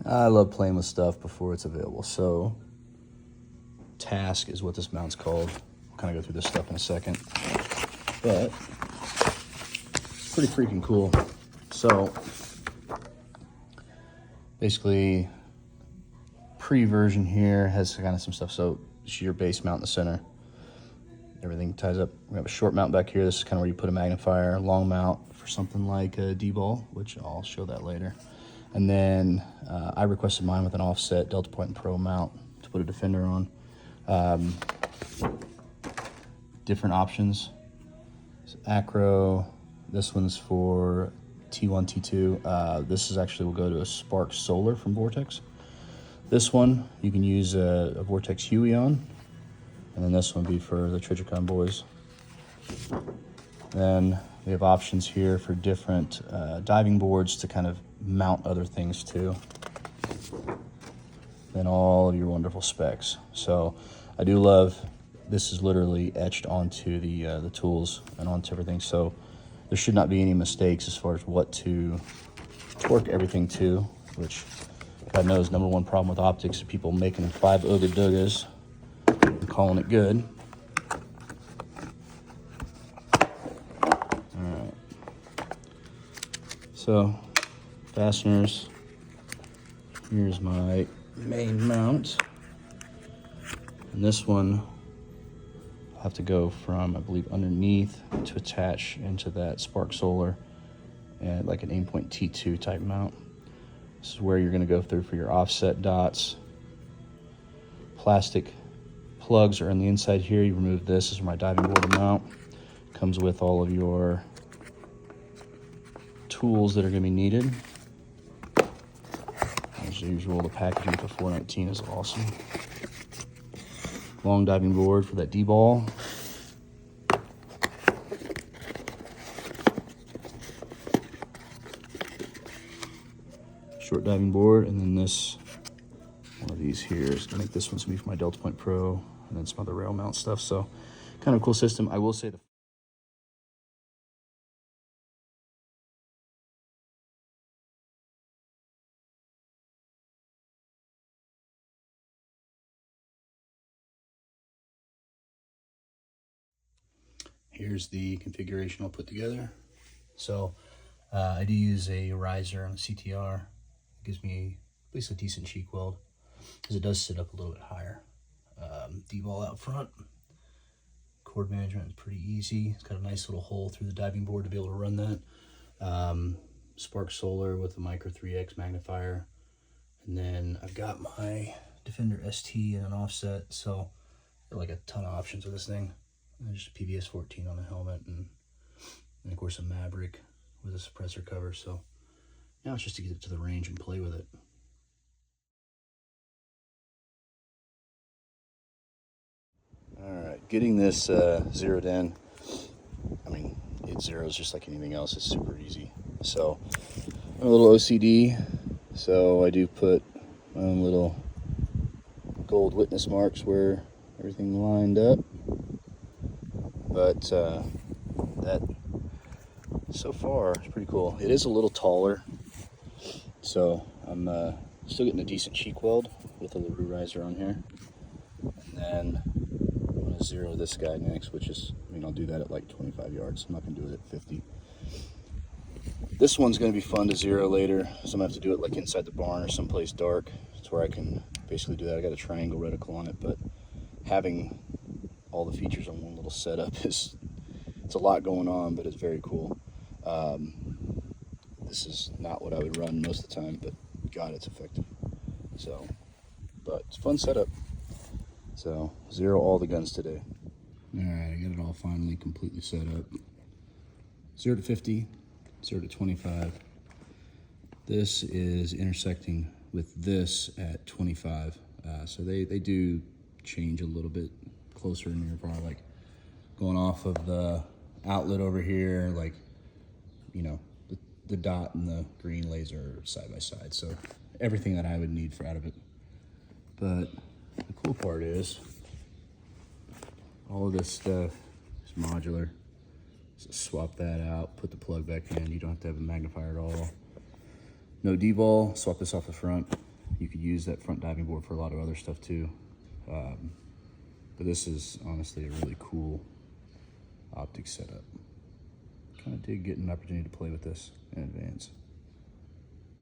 I love playing with stuff before it's available. So TASK is what this mount's called. I'll kind of go through this stuff in a second, but pretty freaking cool. So basically, pre-version here has kind of some stuff. So it's your base mount in the center. Everything ties up. We have a short mount back here. This is kind of where you put a magnifier. Long mount for something like a D-ball, which I'll show that later. And then I requested mine with an offset Delta Point and Pro mount to put a Defender on. Different options. So Acro, this one's for T1, T2. This is actually will go to a Sparc Solar from Vortex. This one you can use a Vortex Huey on, and then this one would be for the Trichicon boys. Then we have options here for different diving boards to kind of mount other things to. Then all of your wonderful specs. So I do love, this is literally etched onto the tools and onto everything. So there should not be any mistakes as far as what to torque everything to, which God knows number one problem with optics is people making 5 Ooga Doogas and calling it good. Alright. So fasteners. Here's my main mount. And this one I'll have to go from, I believe, underneath to attach into that Sparc Solar and like an aimpoint T2 type mount. This is where you're going to go through for your offset dots. Plastic plugs are on the inside here. You remove this. This is my diving board mount. Comes with all of your tools that are going to be needed. As usual, the packaging for 419 is awesome. Long diving board for that D-ball. Short diving board, and then this one of these here is gonna make this one's gonna be for my Delta Point Pro, and then some other rail mount stuff. So kind of a cool system. I will say here's the configuration I'll put together. So I do use a riser on the CTR. It gives me at least a decent cheek weld because it does sit up a little bit higher. D-ball out front. Cord management is pretty easy. It's got a nice little hole through the diving board to be able to run that. Sparc Solar with a micro 3X magnifier. And then I've got my Defender ST and an offset. So got like a ton of options with this thing. And just PVS 14 on the helmet, and of course a Maverick with a suppressor cover. So now it's just to get it to the range and play with it. Alright, getting this zeroed in, I mean, it zeroes just like anything else. It's super easy. So I'm a little OCD, so I do put my own little gold witness marks where everything lined up. But that so far is pretty cool. It is a little taller, so I'm still getting a decent cheek weld with a LaRue riser on here. And then I'm gonna zero this guy next, which is, I mean, I'll do that at like 25 yards. I'm not gonna do it at 50. This one's gonna be fun to zero later, so I'm gonna have to do it like inside the barn or someplace dark. That's where I can basically do that. I got a triangle reticle on it, but having all the features on one little setup it's a lot going on, but it's very cool. This is not what I would run most of the time, but God, it's effective. So, but it's a fun setup. So zero all the guns today. All right, I got it all finally completely set up. 0 to 50, 0 to 25. This is intersecting with this at 25. So they do change a little bit closer nearby, like going off of the outlet over here, like, you know, the dot and the green laser side by side. So everything that I would need for out of it. But the cool part is all of this stuff is modular. So swap that out, put the plug back in. You don't have to have a magnifier at all. No D-ball, swap this off the front. You could use that front diving board for a lot of other stuff too. But this is honestly a really cool optic setup. Kind of dig getting an opportunity to play with this in advance.